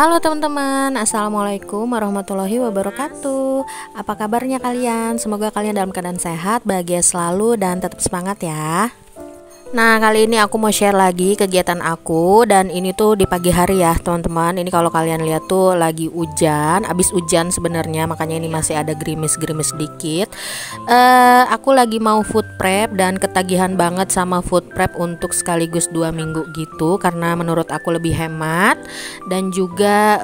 Halo teman-teman, assalamualaikum warahmatullahi wabarakatuh. Apa kabarnya kalian? Semoga kalian dalam keadaan sehat, bahagia selalu, dan tetap semangat ya. Nah, kali ini aku mau share lagi kegiatan aku. Dan ini tuh di pagi hari ya teman-teman. Ini kalau kalian lihat tuh lagi hujan, abis hujan sebenarnya, makanya ini masih ada gerimis-gerimis dikit. Aku lagi mau food prep dan ketagihan banget sama food prep untuk sekaligus 2 minggu gitu. Karena menurut aku lebih hemat. Dan juga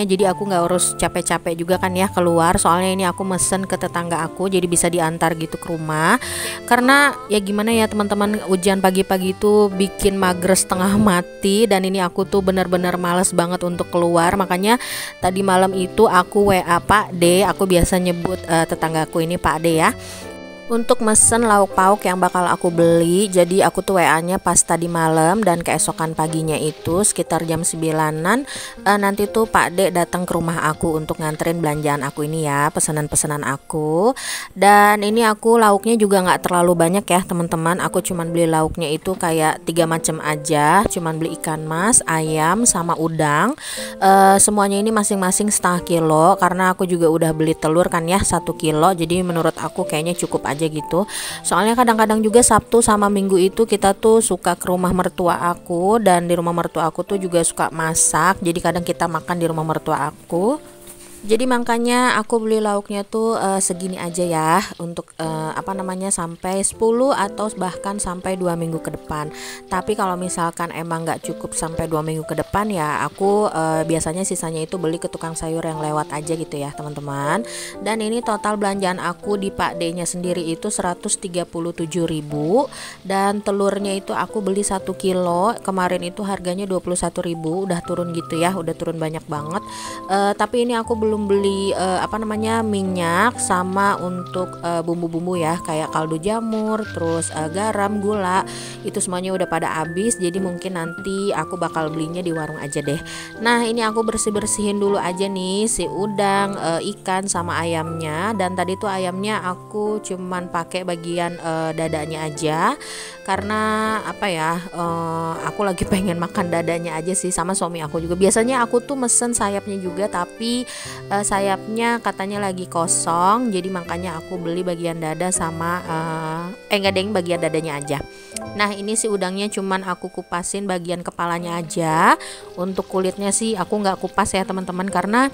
jadi aku gak harus capek-capek juga kan ya keluar. Soalnya ini aku mesen ke tetangga aku, jadi bisa diantar gitu ke rumah. Karena ya gimana ya teman-teman, hujan pagi-pagi itu bikin mager setengah mati. Dan ini aku tuh bener-bener males banget untuk keluar. Makanya tadi malam itu aku WA Pak D. Aku biasa nyebut tetanggaku ini Pak D ya, untuk mesen lauk pauk yang bakal aku beli. Jadi aku tuh WA-nya pas tadi malam, dan keesokan paginya itu sekitar jam 9-an nanti tuh Pak D datang ke rumah aku untuk nganterin belanjaan aku ini ya, pesanan-pesanan aku. Dan ini aku lauknya juga nggak terlalu banyak ya teman-teman. Aku cuman beli lauknya itu kayak 3 macam aja. Cuman beli ikan mas, ayam, sama udang. Semuanya ini masing-masing setengah kilo, karena aku juga udah beli telur kan ya 1 kilo. Jadi menurut aku kayaknya cukup aja gitu. Soalnya kadang-kadang juga Sabtu sama Minggu itu kita tuh suka ke rumah mertua aku, dan di rumah mertua aku tuh juga suka masak. Jadi kadang kita makan di rumah mertua aku. Jadi makanya aku beli lauknya tuh segini aja ya, untuk sampai 10 atau bahkan sampai 2 minggu ke depan. Tapi kalau misalkan emang nggak cukup sampai 2 minggu ke depan ya, aku biasanya sisanya itu beli ke tukang sayur yang lewat aja gitu ya teman-teman. Dan ini total belanjaan aku di Pak D nya sendiri itu 137.000. Dan telurnya itu aku beli 1 kilo. Kemarin itu harganya 21.000, udah turun gitu ya, udah turun banyak banget. Tapi ini aku belum beli minyak sama untuk bumbu-bumbu ya, kayak kaldu jamur, terus garam, gula, itu semuanya udah pada habis. Jadi mungkin nanti aku bakal belinya di warung aja deh. Nah, ini aku bersih-bersihin dulu aja nih si udang, ikan sama ayamnya. Dan tadi tuh ayamnya aku cuman pakai bagian dadanya aja, karena aku lagi pengen makan dadanya aja sih, sama suami aku juga. Biasanya aku tuh mesen sayapnya juga, tapi sayapnya katanya lagi kosong, jadi makanya aku beli bagian dada sama bagian dadanya aja. Nah, ini si udangnya cuman aku kupasin bagian kepalanya aja. Untuk kulitnya sih aku nggak kupas ya teman-teman, karena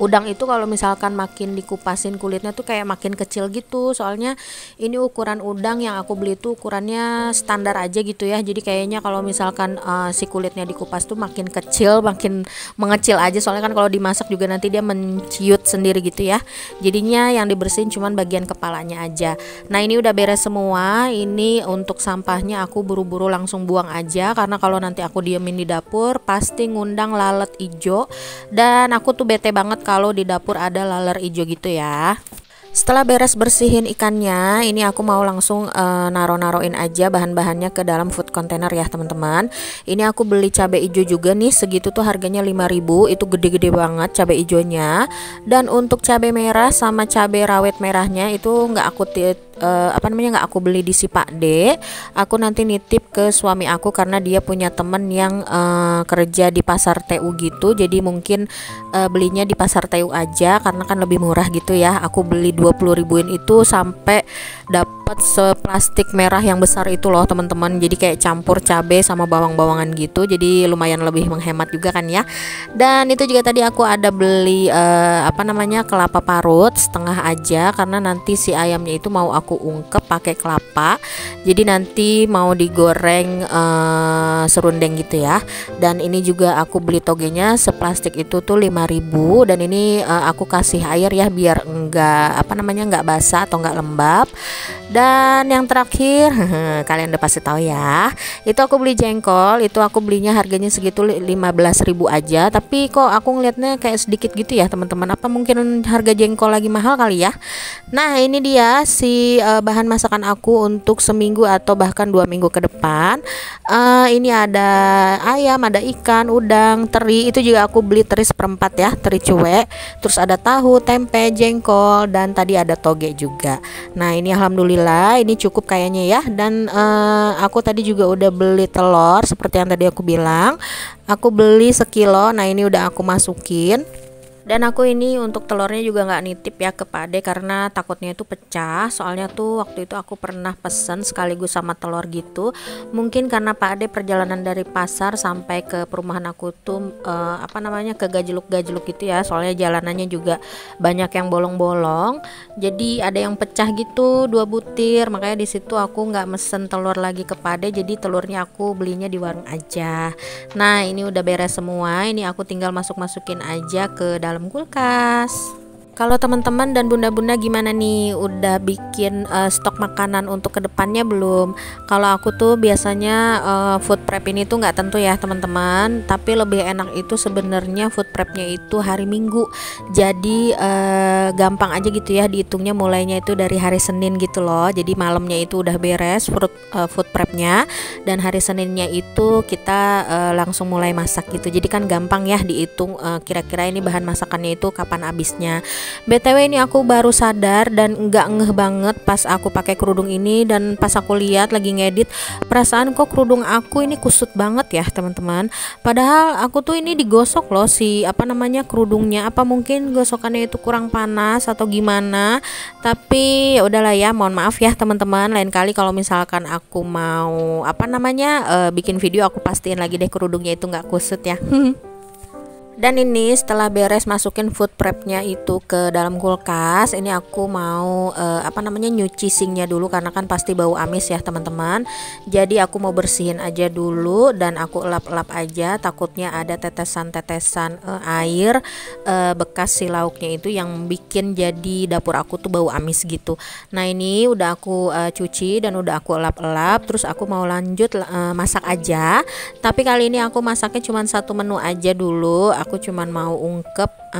udang itu kalau misalkan makin dikupasin kulitnya tuh kayak makin kecil gitu. Soalnya ini ukuran udang yang aku beli tuh ukurannya standar aja gitu ya. Jadi kayaknya kalau misalkan si kulitnya dikupas tuh makin kecil, makin mengecil aja. Soalnya kan kalau dimasak juga nanti dia menciut sendiri gitu ya. Jadinya yang dibersihin cuman bagian kepalanya aja. Nah, ini udah beres semua. Ini untuk sampahnya aku buru-buru langsung buang aja, karena kalau nanti aku diemin di dapur pasti ngundang lalat ijo. Dan aku tuh bete banget kalau di dapur ada laler ijo gitu ya. Setelah beres bersihin ikannya, ini aku mau langsung naruhin aja bahan-bahannya ke dalam food container ya teman-teman. Ini aku beli cabai hijau juga nih, segitu tuh harganya 5.000. Itu gede-gede banget cabai hijaunya. Dan untuk cabai merah sama cabai rawit merahnya itu nggak aku beli di si Pak D. Aku nanti nitip ke suami aku, karena dia punya temen yang kerja di pasar TU gitu. Jadi mungkin belinya di pasar TU aja, karena kan lebih murah gitu ya. Aku beli 20.000-in itu sampai dapat seplastik merah yang besar itu loh teman-teman. Jadi kayak campur cabai sama bawang-bawangan gitu. Jadi lumayan lebih menghemat juga kan ya. Dan itu juga tadi aku ada beli kelapa parut setengah aja, karena nanti si ayamnya itu mau aku ungkep pakai kelapa. Jadi nanti mau digoreng serundeng gitu ya. Dan ini juga aku beli togenya seplastik itu tuh 5.000. Dan ini aku kasih air ya, biar enggak basah atau enggak lembab. Dan yang terakhir kalian udah pasti tahu ya, itu aku beli jengkol. Itu aku belinya harganya segitu 15.000 aja. Tapi kok aku ngeliatnya kayak sedikit gitu ya teman-teman. Apa mungkin harga jengkol lagi mahal kali ya. Nah, ini dia si bahan masakan aku untuk seminggu atau bahkan 2 minggu ke depan. Ini ada ayam, ada ikan, udang, teri. Itu juga aku beli teri seperempat ya, teri cuek. Terus ada tahu, tempe, jengkol, dan tadi ada toge juga. Nah, ini alhamdulillah alhamdulillah ini cukup kayaknya ya. Dan aku tadi juga udah beli telur seperti yang tadi aku bilang. Aku beli sekilo. Nah ini udah aku masukin. Dan aku ini untuk telurnya juga nggak nitip ya ke Pak Ade karena takutnya itu pecah. Soalnya tuh waktu itu aku pernah pesen sekaligus sama telur gitu. Mungkin karena Pak Ade perjalanan dari pasar sampai ke perumahan aku tuh ke Gajluk-Gajluk gitu ya. Soalnya jalanannya juga banyak yang bolong-bolong. Jadi ada yang pecah gitu 2 butir. Makanya di situ aku nggak mesen telur lagi ke Pak Ade. Jadi telurnya aku belinya di warung aja. Nah ini udah beres semua. Ini aku tinggal masukin aja ke dalam kulkas. Kalau teman-teman dan bunda-bunda gimana nih? Udah bikin stok makanan untuk kedepannya belum? Kalau aku tuh biasanya food prep ini tuh nggak tentu ya teman-teman. Tapi lebih enak itu sebenarnya food prepnya itu hari Minggu. Jadi gampang aja gitu ya dihitungnya, mulainya itu dari hari Senin gitu loh. Jadi malamnya itu udah beres food prepnya, dan hari Seninnya itu kita langsung mulai masak gitu. Jadi kan gampang ya dihitung kira-kira ini bahan masakannya itu kapan habisnya. BTW ini aku baru sadar dan nggak ngeh banget pas aku pakai kerudung ini, dan pas aku lihat lagi ngedit, perasaan kok kerudung aku ini kusut banget ya teman-teman. Padahal aku tuh ini digosok loh kerudungnya. Apa mungkin gosokannya itu kurang panas atau gimana? Tapi ya udahlah ya, mohon maaf ya teman-teman. Lain kali kalau misalkan aku mau bikin video, aku pastiin lagi deh kerudungnya itu nggak kusut ya. Dan ini setelah beres masukin food prepnya itu ke dalam kulkas, ini aku mau nyuci sinknya dulu karena kan pasti bau amis ya teman-teman. Jadi aku mau bersihin aja dulu dan aku elap-elap aja, takutnya ada tetesan-tetesan air bekas si lauknya itu yang bikin jadi dapur aku tuh bau amis gitu. Nah ini udah aku cuci dan udah aku elap-elap, terus aku mau lanjut masak aja. Tapi kali ini aku masaknya cuma satu menu aja dulu. Aku cuman mau ungkep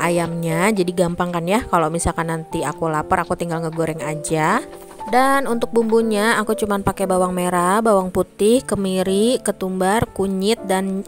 ayamnya, jadi gampang kan ya kalau misalkan nanti aku lapar aku tinggal ngegoreng aja. Dan untuk bumbunya aku cuman pakai bawang merah, bawang putih, kemiri, ketumbar, kunyit, dan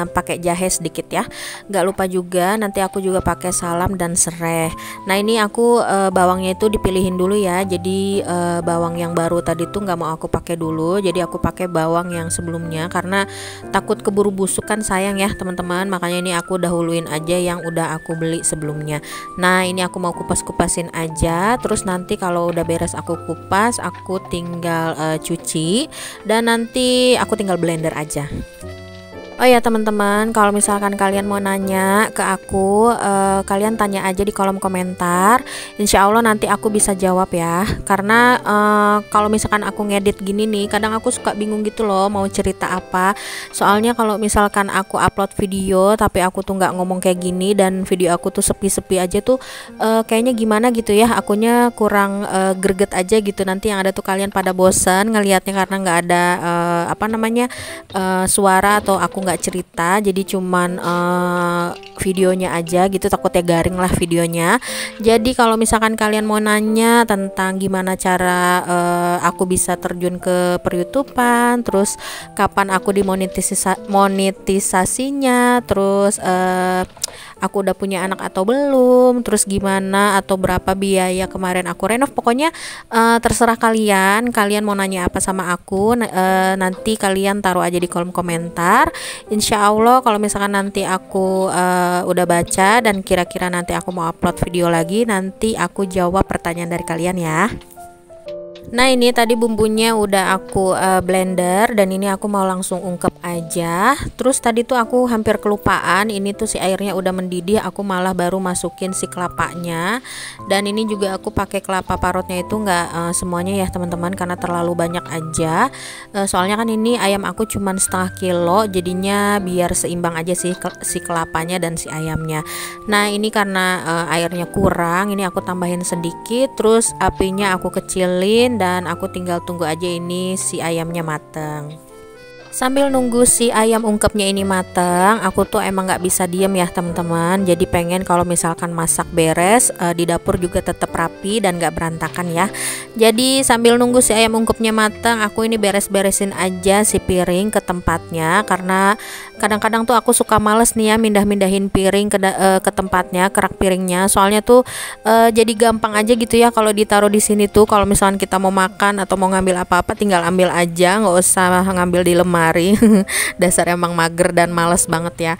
pakai jahe sedikit ya. Nggak lupa juga nanti aku juga pakai salam dan serai. Nah ini aku bawangnya itu dipilihin dulu ya. Jadi bawang yang baru tadi tuh nggak mau aku pakai dulu. Jadi aku pakai bawang yang sebelumnya karena takut keburu busuk kan, sayang ya teman-teman. Makanya ini aku dahuluin aja yang udah aku beli sebelumnya. Nah ini aku mau kupas-kupasin aja. Terus nanti kalau udah beres aku kupas, aku tinggal cuci dan nanti aku tinggal blender aja. Oh ya teman-teman, kalau misalkan kalian mau nanya ke aku, kalian tanya aja di kolom komentar. Insya Allah nanti aku bisa jawab ya. Karena kalau misalkan aku ngedit gini nih, kadang aku suka bingung gitu loh mau cerita apa. Soalnya kalau misalkan aku upload video tapi aku tuh nggak ngomong kayak gini dan video aku tuh sepi-sepi aja tuh, kayaknya gimana gitu ya. Akunya kurang greget aja gitu. Nanti yang ada tuh kalian pada bosan ngelihatnya karena nggak ada suara atau aku nggak cerita, jadi cuman videonya aja gitu, takutnya garing lah videonya. Jadi kalau misalkan kalian mau nanya tentang gimana cara aku bisa terjun ke per-YouTubean, terus kapan aku monetisasinya, terus aku udah punya anak atau belum, terus gimana atau berapa biaya kemarin aku renov, pokoknya terserah kalian mau nanya apa sama aku. Nanti kalian taruh aja di kolom komentar. Insya Allah kalau misalkan nanti aku udah baca dan kira-kira nanti aku mau upload video lagi, nanti aku jawab pertanyaan dari kalian ya. Nah ini tadi bumbunya udah aku blender dan ini aku mau langsung ungkep aja. Terus tadi tuh aku hampir kelupaan, ini tuh si airnya udah mendidih, aku malah baru masukin si kelapanya. Dan ini juga aku pakai kelapa parutnya itu nggak semuanya ya teman-teman, karena terlalu banyak aja. Soalnya kan ini ayam aku cuman setengah kilo, jadinya biar seimbang aja sih si kelapanya dan si ayamnya. Nah ini karena airnya kurang, ini aku tambahin sedikit, terus apinya aku kecilin dan aku tinggal tunggu aja ini si ayamnya mateng. Sambil nunggu si ayam ungkepnya ini mateng, aku tuh emang nggak bisa diem ya teman-teman. Jadi pengen kalau misalkan masak beres, di dapur juga tetap rapi dan nggak berantakan ya. Jadi sambil nunggu si ayam ungkepnya mateng, aku ini beres-beresin aja si piring ke tempatnya, karena kadang-kadang tuh aku suka males nih ya mindahin piring ke tempatnya, kerak piringnya. Soalnya tuh jadi gampang aja gitu ya kalau ditaruh di sini tuh. Kalau misalnya kita mau makan atau mau ngambil apa-apa tinggal ambil aja, nggak usah ngambil di lemari. Dasar emang mager dan males banget ya.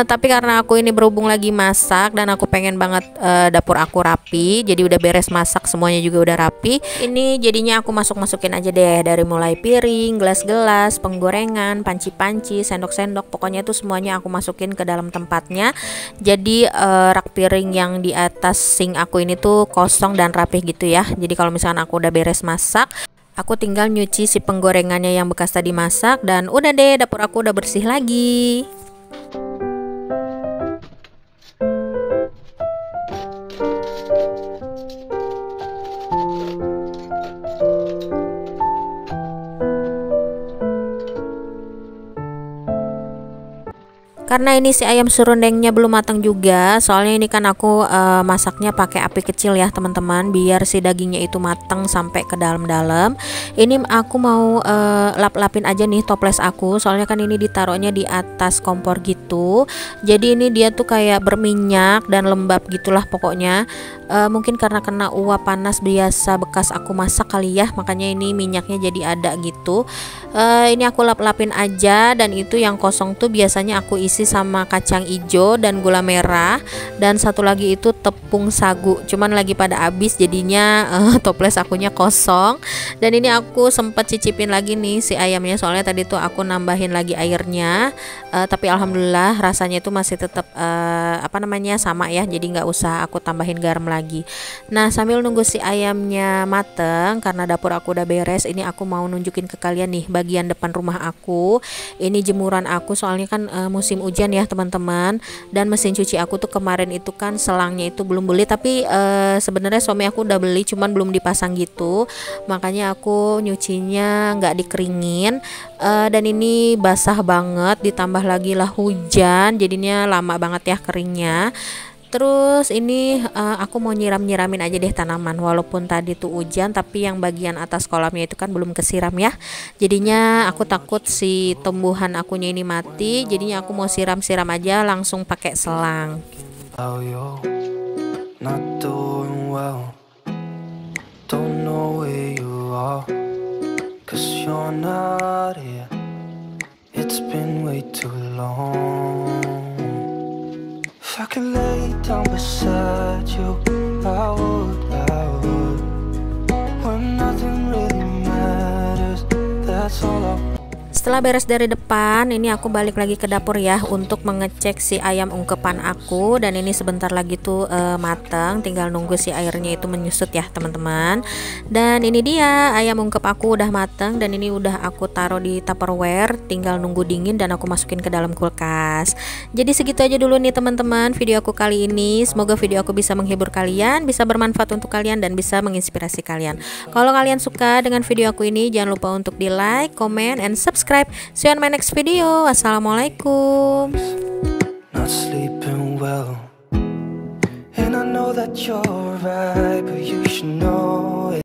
Tapi karena aku ini berhubung lagi masak dan aku pengen banget dapur aku rapi, jadi udah beres masak semuanya juga udah rapi. Ini jadinya aku masukin aja deh, dari mulai piring, gelas-gelas, penggorengan, panci-panci, sendok-sendok, pokoknya itu semuanya aku masukin ke dalam tempatnya. Jadi rak piring yang di atas sink aku ini tuh kosong dan rapih gitu ya. Jadi kalau misalnya aku udah beres masak, aku tinggal nyuci si penggorengannya yang bekas tadi masak, dan udah deh, dapur aku udah bersih lagi. Karena ini si ayam serundengnya belum matang juga, soalnya ini kan aku masaknya pakai api kecil ya teman-teman, biar si dagingnya itu matang sampai ke dalam-dalam. Ini aku mau lap-lapin aja nih toples aku, soalnya kan ini ditaruhnya di atas kompor gitu. Jadi ini dia tuh kayak berminyak dan lembab gitulah pokoknya. Mungkin karena kena uap panas biasa bekas aku masak kali ya, makanya ini minyaknya jadi ada gitu. Ini aku lap-lapin aja, dan itu yang kosong tuh biasanya aku isi sama kacang ijo dan gula merah, dan satu lagi itu tepung sagu, cuman lagi pada habis jadinya toples akunya kosong. Dan ini aku sempat cicipin lagi nih si ayamnya, soalnya tadi tuh aku nambahin lagi airnya, tapi alhamdulillah rasanya itu masih tetap sama ya, jadi nggak usah aku tambahin garam lagi. Nah, sambil nunggu si ayamnya mateng, karena dapur aku udah beres, ini aku mau nunjukin ke kalian nih bagian depan rumah aku. Ini jemuran aku, soalnya kan musim hujan ya teman-teman, dan mesin cuci aku tuh kemarin itu kan selangnya itu belum beli, tapi sebenarnya suami aku udah beli, cuman belum dipasang gitu, makanya aku nyucinya nggak dikeringin. Dan ini basah banget, ditambah lagi lah hujan, jadinya lama banget ya keringnya. Terus ini aku mau nyiramin aja deh tanaman, walaupun tadi tuh hujan, tapi yang bagian atas kolamnya itu kan belum kesiram ya. Jadinya aku takut si tumbuhan akunya ini mati, jadinya aku mau siram-siram aja langsung pakai selang. If I could lay down beside you, I would. When nothing really matters, that's all I want. Setelah beres dari depan, ini aku balik lagi ke dapur ya untuk mengecek si ayam ungkepan aku, dan ini sebentar lagi tuh mateng, tinggal nunggu si airnya itu menyusut ya teman-teman. Dan ini dia ayam ungkep aku udah mateng, dan ini udah aku taruh di Tupperware, tinggal nunggu dingin dan aku masukin ke dalam kulkas. Jadi segitu aja dulu nih teman-teman video aku kali ini. Semoga video aku bisa menghibur kalian, bisa bermanfaat untuk kalian, dan bisa menginspirasi kalian. Kalau kalian suka dengan video aku ini, jangan lupa untuk di like, comment, and subscribe. See you on my next video. Assalamualaikum. Not sleeping well, and I know that you're right, but you should know